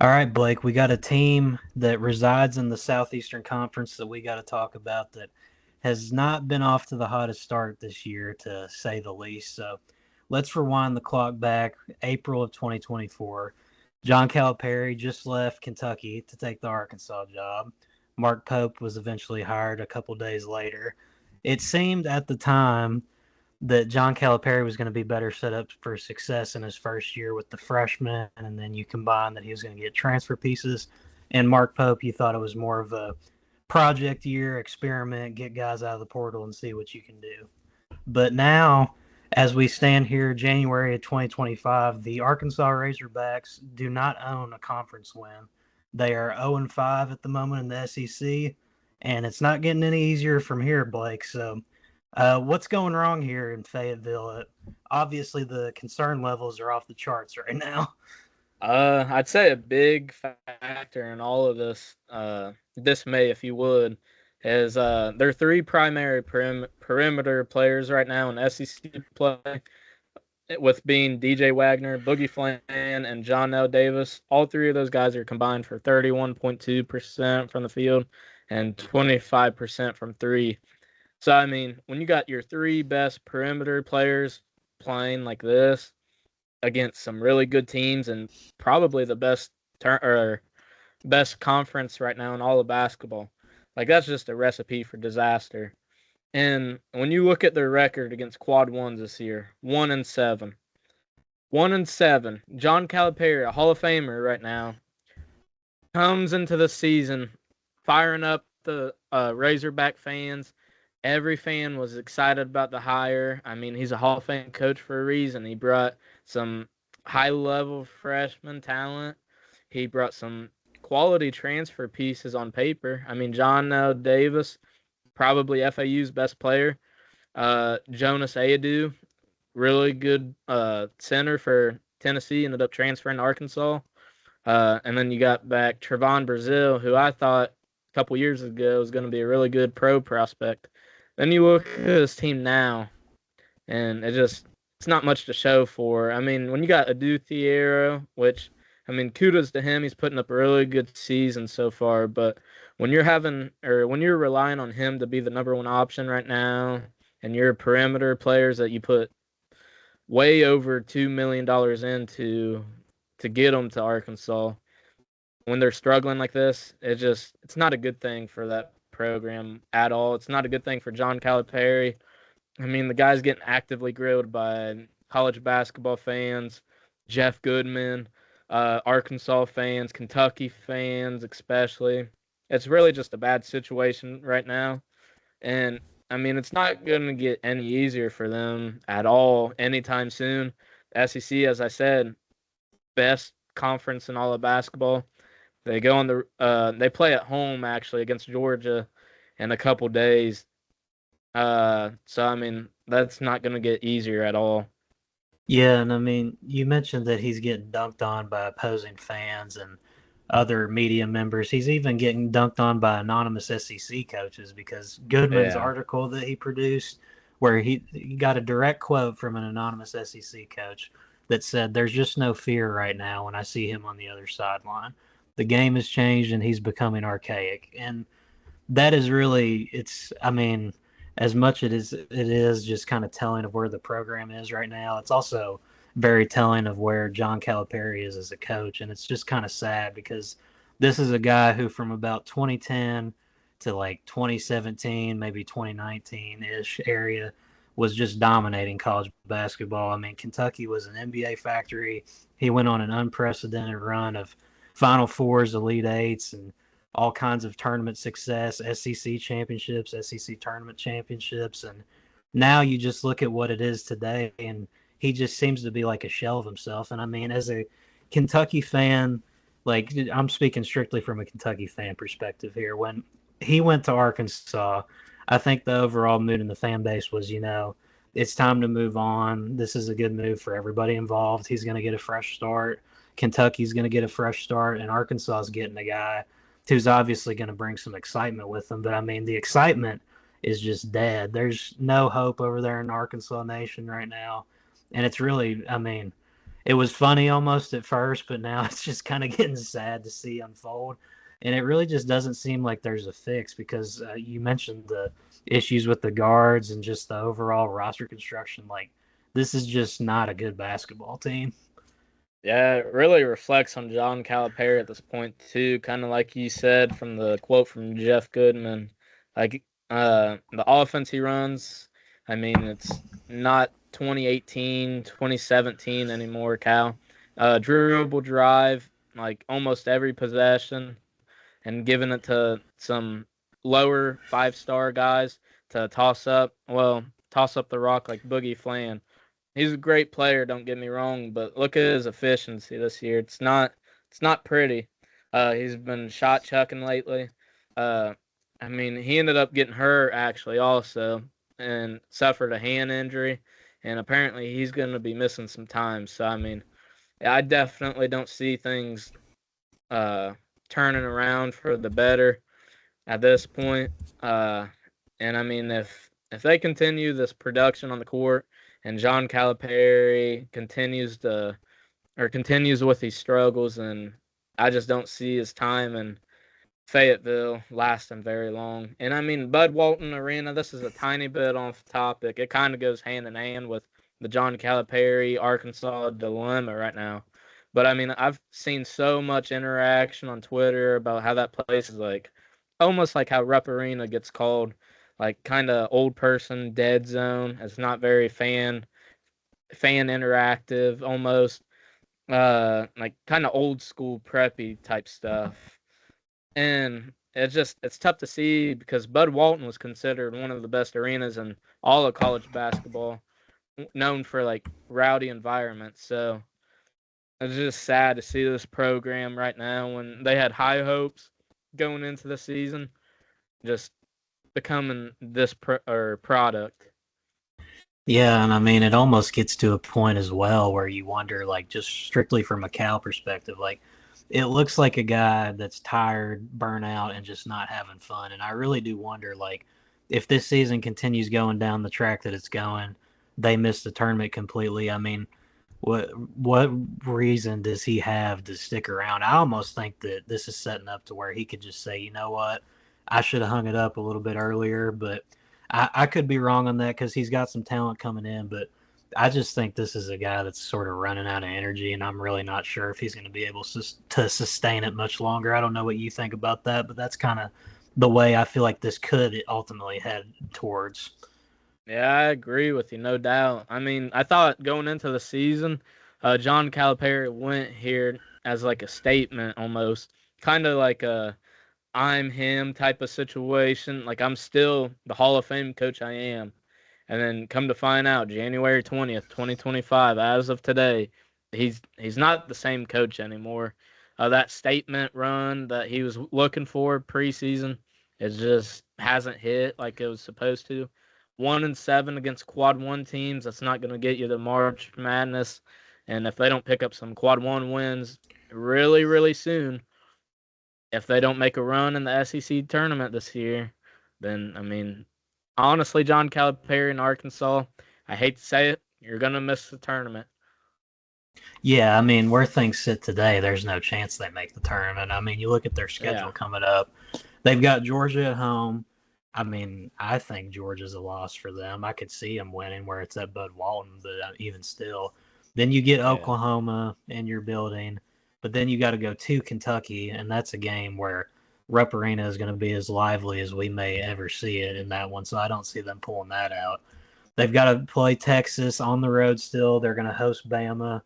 All right, Blake, we got a team that resides in the Southeastern Conference that we got to talk about that has not been off to the hottest start this year, to say the least. So let's rewind the clock back, April of 2024. John Calipari just left Kentucky to take the Arkansas job. Mark Pope was eventually hired a couple days later. It seemed at the time that John Calipari was going to be better set up for success in his first year with the freshmen, and then you combine that he was going to get transfer pieces. And Mark Pope, you thought it was more of a project year, experiment, get guys out of the portal and see what you can do. But now, as we stand here, January of 2025, the Arkansas Razorbacks do not own a conference win. They are 0-5 at the moment in the SEC, and it's not getting any easier from here, Blake. So what's going wrong here in Fayetteville? Obviously, the concern levels are off the charts right now. I'd say a big factor in all of this dismay, if you would, is there are three primary perimeter players right now in SEC play, with being DJ Wagner, Boogie Flan, and John L. Davis. All three of those guys are combined for 31.2% from the field and 25% from three. So, I mean, when you got your three best perimeter players playing like this against some really good teams and probably the best conference right now in all of basketball, like that's just a recipe for disaster. And when you look at their record against quad ones this year, 1-7, 1-7. John Calipari, a Hall of Famer right now, comes into the season firing up the Razorback fans. Every fan was excited about the hire. I mean, he's a Hall of Fame coach for a reason. He brought some high-level freshman talent. He brought some quality transfer pieces on paper. I mean, John L. Davis, probably FAU's best player. Jonas Aidoo, really good center for Tennessee, ended up transferring to Arkansas. And then you got back Trevon Brazile, who I thought a couple years ago was going to be a really good pro prospect. Then you look at this team now, and it's not much to show for. I mean, when you got Adu Thiero, which, I mean, kudos to him, he's putting up a really good season so far. But when you're relying on him to be the number one option right now, and your perimeter players that you put way over $2 million into to get them to Arkansas, when they're struggling like this, it's not a good thing for that program at all. It's not a good thing for John Calipari. I mean, the guy's getting actively grilled by college basketball fans, Jeff Goodman, Arkansas fans, Kentucky fans, especially. It's really just a bad situation right now. And I mean, it's not going to get any easier for them at all anytime soon. The SEC, as I said, best conference in all of basketball. They play at home actually against Georgia in a couple days. So I mean, that's not going to get easier at all. Yeah, and I mean, you mentioned that he's getting dunked on by opposing fans and other media members. He's even getting dunked on by anonymous SEC coaches because Goodman's Yeah. article that he produced, where he got a direct quote from an anonymous SEC coach that said, "There's just no fear right now when I see him on the other sideline. The game has changed and he's becoming archaic." And that is really, I mean, as much it is just kind of telling of where the program is right now, it's also very telling of where John Calipari is as a coach. And it's just kind of sad because this is a guy who from about 2010 to like 2017, maybe 2019-ish area was just dominating college basketball. I mean, Kentucky was an NBA factory. He went on an unprecedented run of Final Fours, Elite Eights, and all kinds of tournament success, SEC championships, SEC tournament championships. And now you just look at what it is today, and he just seems to be like a shell of himself. And I mean, as a Kentucky fan, like I'm speaking strictly from a Kentucky fan perspective here. When he went to Arkansas, I think the overall mood in the fan base was, it's time to move on. This is a good move for everybody involved. He's going to get a fresh start. Kentucky's going to get a fresh start, and Arkansas is getting a guy who's obviously going to bring some excitement with them. But I mean, the excitement is just dead. There's no hope over there in Arkansas Nation right now. And it's really, I mean, it was funny almost at first, but now it's just kind of getting sad to see unfold. And it really just doesn't seem like there's a fix because you mentioned the issues with the guards and just the overall roster construction. Like, this is just not a good basketball team. Yeah, it really reflects on John Calipari at this point too. Kind of like you said from the quote from Jeff Goodman, like the offense he runs. I mean, it's not 2018, 2017 anymore. Cal, dribble drive like almost every possession, and giving it to some lower 5-star guys to toss up the rock like Boogie Flan. He's a great player, don't get me wrong, but look at his efficiency this year. It's not pretty. He's been shot chucking lately. Uh, I mean, he ended up getting hurt actually also and suffered a hand injury, and apparently he's going to be missing some time. So I mean, I definitely don't see things uh, turning around for the better at this point. Uh, and I mean, if they continue this production on the court and John Calipari continues with these struggles, and I just don't see his time in Fayetteville lasting very long. And I mean, Bud Walton Arena, this is a tiny bit off topic. It kind of goes hand in hand with the John Calipari Arkansas dilemma right now. But I mean, I've seen so much interaction on Twitter about how that place is like almost like how Rupp Arena gets called, like kind of old person dead zone. It's not very fan interactive almost, like kind of old school preppy type stuff. And it's tough to see because Bud Walton was considered one of the best arenas in all of college basketball, known for like rowdy environments. So it's just sad to see this program right now when they had high hopes going into the season, just becoming this product. Yeah, and I mean, it almost gets to a point as well where you wonder, like, just strictly from a Cal perspective, like, it looks like a guy that's tired, burnout, and just not having fun. And I really do wonder, like, if this season continues going down the track that it's going, they miss the tournament completely. I mean, what reason does he have to stick around? I almost think that this is setting up to where he could just say, you know what, I should have hung it up a little bit earlier, but I could be wrong on that because he's got some talent coming in, but I just think this is a guy that's sort of running out of energy, and I'm really not sure if he's going to be able to sustain it much longer. I don't know what you think about that, but that's kind of the way I feel like this could ultimately head towards. Yeah, I agree with you, no doubt. I mean, I thought going into the season, John Calipari went here as like a statement almost, kind of like a I'm him type of situation. Like I'm still the Hall of Fame coach I am. And then come to find out, January 20th, 2025, as of today, he's not the same coach anymore. That statement run that he was looking for preseason, it just hasn't hit like it was supposed to. 1-7 against quad one teams, that's not going to get you the March Madness. And if they don't pick up some quad one wins really, really soon, if they don't make a run in the SEC tournament this year, then I mean, honestly, John Calipari in Arkansas, I hate to say it, you're gonna miss the tournament. Yeah, I mean, where things sit today, there's no chance they make the tournament. I mean, you look at their schedule Yeah, coming up. They've got Georgia at home. I mean, I think Georgia's a loss for them. I could see them winning where it's at Bud Walton, but even still. Then you get yeah, Oklahoma in your building, but then you got to go to Kentucky, and that's a game where Rupp Arena is going to be as lively as we may ever see it in that one. So I don't see them pulling that out. They've got to play Texas on the road still. They're going to host Bama.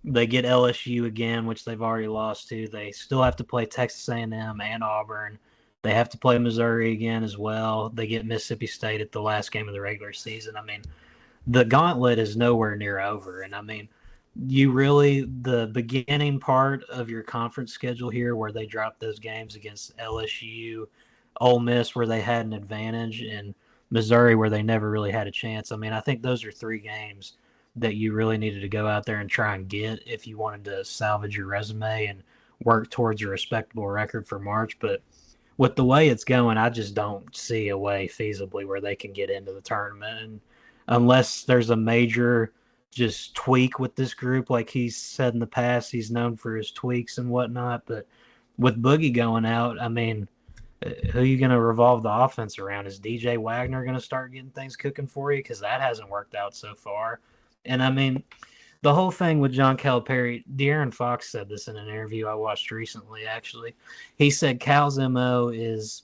They get LSU again, which they've already lost to. They still have to play Texas A&M and Auburn. They have to play Missouri again as well. They get Mississippi State at the last game of the regular season. I mean, the gauntlet is nowhere near over. And I mean, the beginning part of your conference schedule here where they dropped those games against LSU, Ole Miss where they had an advantage, and Missouri where they never really had a chance. I mean, I think those are three games that you really needed to go out there and try and get if you wanted to salvage your resume and work towards a respectable record for March. But with the way it's going, I just don't see a way feasibly where they can get into the tournament. And unless there's a major just tweak with this group. Like he's said in the past, he's known for his tweaks and whatnot. But with Boogie going out, I mean, who are you going to revolve the offense around? Is DJ Wagner going to start getting things cooking for you? Because that hasn't worked out so far. And I mean, the whole thing with John Calipari, De'Aaron Fox said this in an interview I watched recently, actually. He said Cal's MO is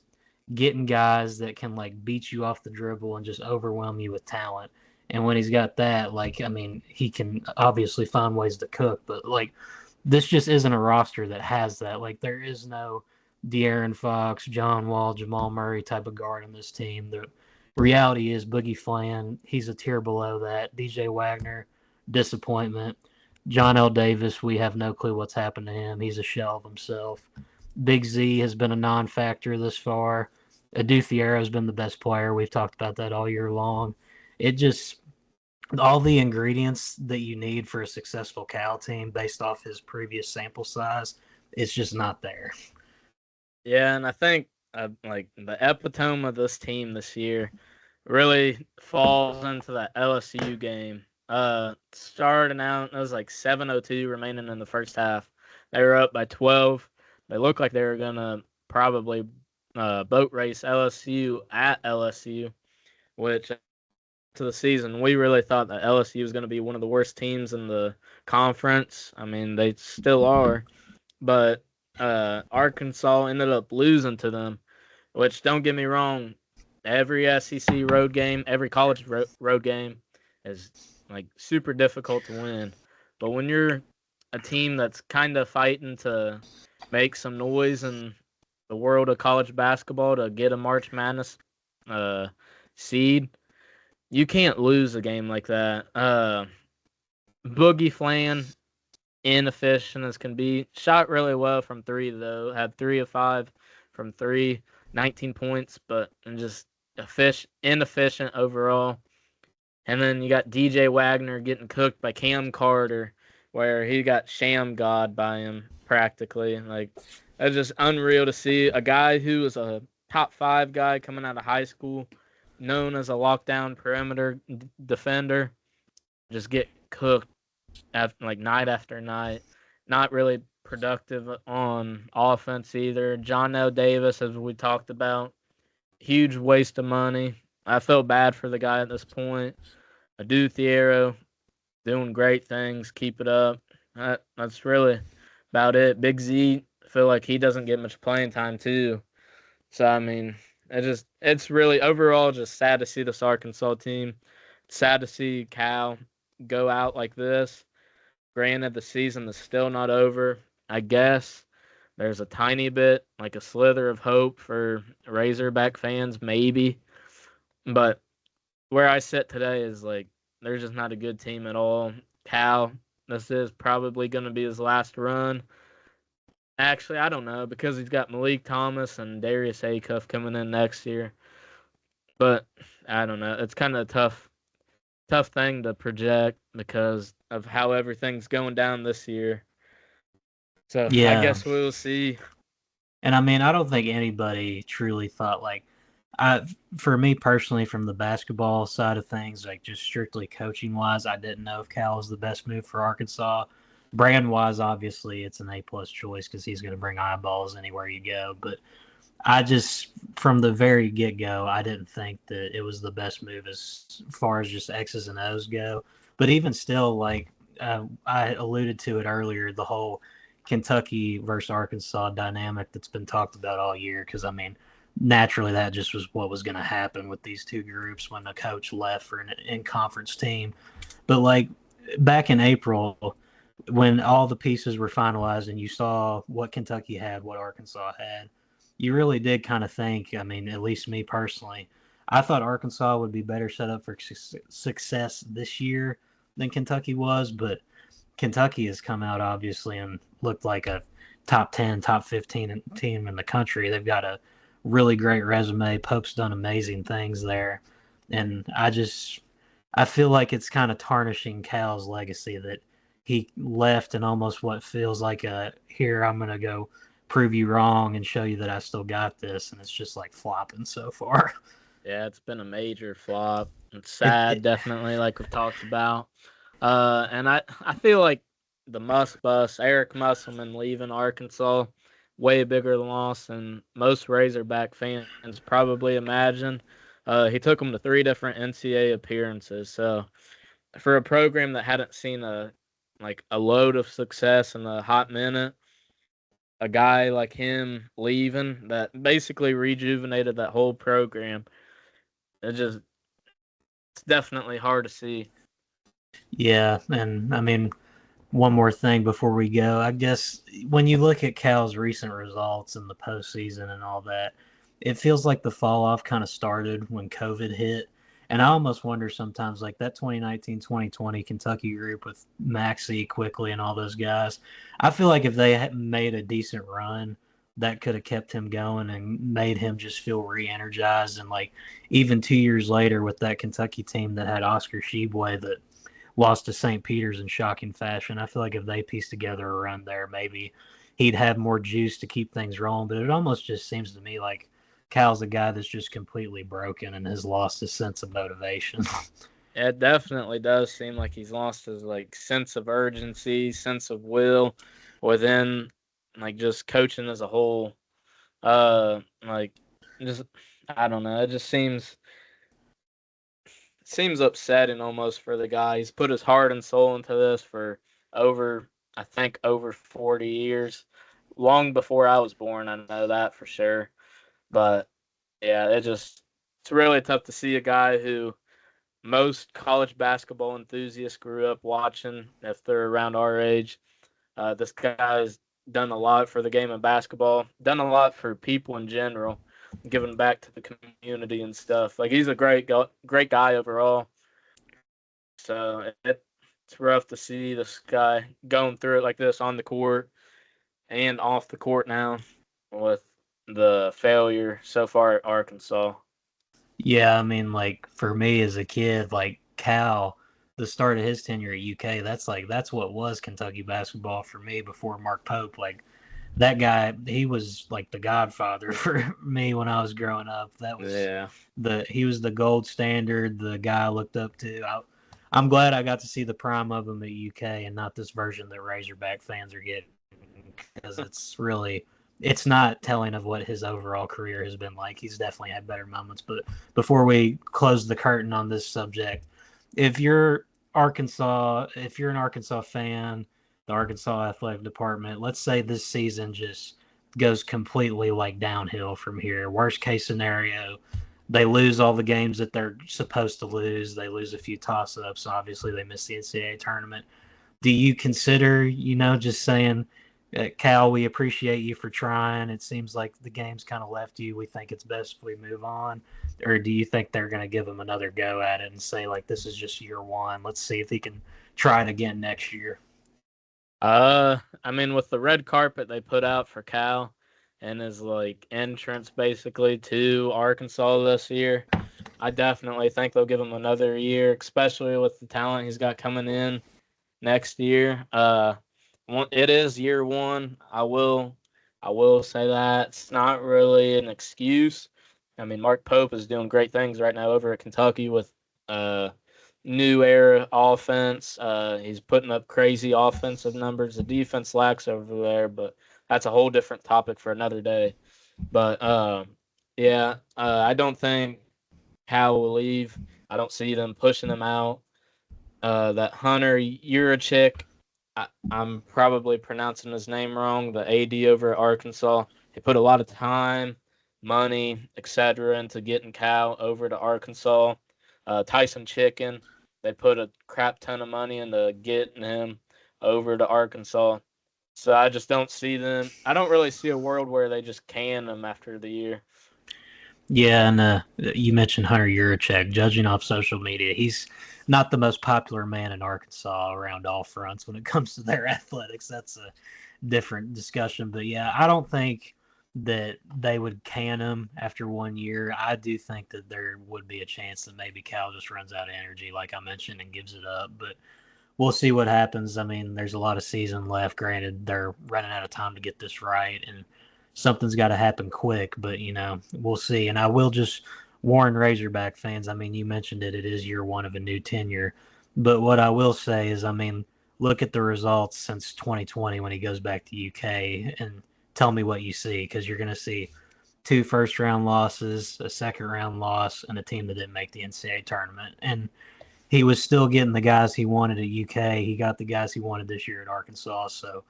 getting guys that can, like, beat you off the dribble and just overwhelm you with talent. And when he's got that, like, I mean, he can obviously find ways to cook, but, like, this just isn't a roster that has that. Like, there is no De'Aaron Fox, John Wall, Jamal Murray type of guard on this team. The reality is Boogie Flan, he's a tier below that. DJ Wagner, disappointment. John L. Davis, we have no clue what's happened to him. He's a shell of himself. Big Z has been a non-factor this far. Adu Thiero has been the best player. We've talked about that all year long. It just all the ingredients that you need for a successful Cal team based off his previous sample size, it's just not there. Yeah, and I think like the epitome of this team this year really falls into that LSU game. Starting out, it was like 7:02 remaining in the first half. They were up by 12. They looked like they were gonna probably boat race LSU at LSU, which to the season we really thought that LSU was going to be one of the worst teams in the conference. I mean, they still are, but Arkansas ended up losing to them, which, don't get me wrong, every SEC road game, every college road game is like super difficult to win. But when you're a team that's kind of fighting to make some noise in the world of college basketball to get a March Madness seed, you can't lose a game like that. Boogie Flan, inefficient as can be. Shot really well from three, though. Had 3 of 5 from three, 19 points, but just inefficient overall. And then you got DJ Wagner getting cooked by Cam Carter, where he got sham god by him practically. Like, that's just unreal to see a guy who was a top 5 guy coming out of high school, known as a lockdown perimeter defender, just get cooked night after night. Not really productive on offense either. John L. Davis, as we talked about, huge waste of money. I feel bad for the guy at this point. Adu Thiero, doing great things. Keep it up. That's really about it. Big Z, I feel like he doesn't get much playing time too. So, I mean, it's really overall just sad to see this Arkansas team. Sad to see Cal go out like this. Granted, the season is still not over. I guess there's a tiny bit, like a slither of hope for Razorback fans, maybe. But where I sit today is like, they're just not a good team at all. Cal, this is probably going to be his last run. Actually, I don't know, because he's got Malik Thomas and Darius Acuff coming in next year. But I don't know. It's kind of a tough thing to project because of how everything's going down this year. So yeah. I guess we'll see. And I mean, I don't think anybody truly thought, like, for me personally, from the basketball side of things, like just strictly coaching wise, I didn't know if Cal was the best move for Arkansas. Brand wise, obviously, it's an A+ choice because he's going to bring eyeballs anywhere you go. But I just, from the very get go, I didn't think that it was the best move as far as just X's and O's go. But even still, like I alluded to it earlier, the whole Kentucky versus Arkansas dynamic that's been talked about all year. Because, I mean, naturally that just was what was going to happen with these two groups when the coach left for an in-conference team. But, like, back in April, when all the pieces were finalized and you saw what Kentucky had, what Arkansas had, you really did kind of think, I mean, at least me personally, I thought Arkansas would be better set up for success this year than Kentucky was, but Kentucky has come out, obviously, and looked like a top 10, top 15 team in the country. They've got a really great resume. Pope's done amazing things there. And I feel like it's kind of tarnishing Cal's legacy that he left in almost what feels like here, I'm going to go prove you wrong and show you that I still got this. And it's just like flopping so far. Yeah, it's been a major flop. It's sad, definitely, like we've talked about. And I feel like the Muss bus, Eric Musselman leaving Arkansas, way bigger loss than most Razorback fans probably imagine. He took them to 3 different NCAA appearances. So for a program that hadn't seen a load of success in a hot minute, a guy like him leaving that basically rejuvenated that whole program. It's definitely hard to see. Yeah, and I mean, one more thing before we go. I guess when you look at Cal's recent results in the postseason and all that, it feels like the fall off kind of started when COVID hit. And I almost wonder sometimes, like that 2019-2020 Kentucky group with Maxey, Quickly, and all those guys. I feel like if they had made a decent run, that could have kept him going and made him just feel re-energized. And like even 2 years later with that Kentucky team that had Oscar Sheboy that lost to St. Peter's in shocking fashion. I feel like if they pieced together a run there, maybe he'd have more juice to keep things rolling. But it almost just seems to me like Cal's a guy that's just completely broken and has lost his sense of motivation. It definitely does seem like he's lost his sense of urgency, sense of will within just coaching as a whole. Like just I don't know. It just seems upsetting almost for the guy. He's put his heart and soul into this for I think over 40 years. Long before I was born, I know that for sure. But yeah, it's really tough to see a guy who most college basketball enthusiasts grew up watching if they're around our age. This guy's done a lot for the game of basketball, done a lot for people in general, giving back to the community and stuff. Like he's a great guy overall. So it's rough to see this guy going through it like this on the court and off the court now with the failure so far at Arkansas. Yeah, I mean, like for me as a kid, like Cal, the start of his tenure at UK, that's what was Kentucky basketball for me before Mark Pope. Like that guy, he was like the godfather for me when I was growing up. Yeah. He was the gold standard, the guy I looked up to. I'm glad I got to see the prime of him at UK and not this version that Razorback fans are getting, because it's not telling of what his overall career has been like. He's definitely had better moments. But before we close the curtain on this subject, if you're if you're an Arkansas fan, the Arkansas athletic department, let's say this season just goes completely like downhill from here. Worst case scenario, they lose all the games that they're supposed to lose. They lose a few toss-ups. Obviously, they miss the NCAA tournament. Do you consider, just saying, Cal, we appreciate you for trying. It seems like the game's kind of left you. We think it's best if we move on. Or do you think they're going to give him another go at it and say, like, this is just year one. Let's see if he can try it again next year? I mean, with the red carpet they put out for Cal and his entrance basically to Arkansas this year, I definitely think they'll give him another year, especially with the talent he's got coming in next year. It is year one. I will say that it's not really an excuse. I mean, Mark Pope is doing great things right now over at Kentucky with new era offense. He's putting up crazy offensive numbers. The defense lacks over there, but that's a whole different topic for another day. But yeah, I don't think Cal will leave. I don't see them pushing him out. That Hunter Yurachek, I'm probably pronouncing his name wrong. The AD over at Arkansas, he put a lot of time, money, etc. into getting Cal over to Arkansas. Tyson Chicken, they put a crap ton of money into getting him over to Arkansas. So I just don't see them. I don't really see a world where they just can him after the year. Yeah, and you mentioned Hunter Yurachek. Judging off social media, he's not the most popular man in Arkansas around all fronts when it comes to their athletics. That's a different discussion. But yeah, I don't think that they would can him after 1 year. I do think that there would be a chance that maybe Cal just runs out of energy, like I mentioned, and gives it up. But we'll see what happens. I mean, there's a lot of season left. Granted, they're running out of time to get this right, and something's got to happen quick. But we'll see. And I will just warn Razorback fans. I mean, you mentioned it. It is year one of a new tenure. But what I will say is, I mean, look at the results since 2020 when he goes back to UK and tell me what you see, because you're going to see 2 first-round losses, a second-round loss, and a team that didn't make the NCAA tournament. And he was still getting the guys he wanted at UK. He got the guys he wanted this year at Arkansas. So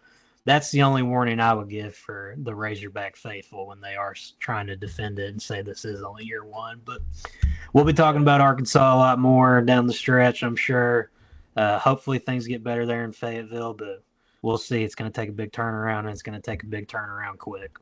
that's the only warning I would give for the Razorback faithful when they are trying to defend it and say this is only year one. But we'll be talking about Arkansas a lot more down the stretch, I'm sure. Hopefully things get better there in Fayetteville, but we'll see. It's going to take a big turnaround, and it's going to take a big turnaround quick.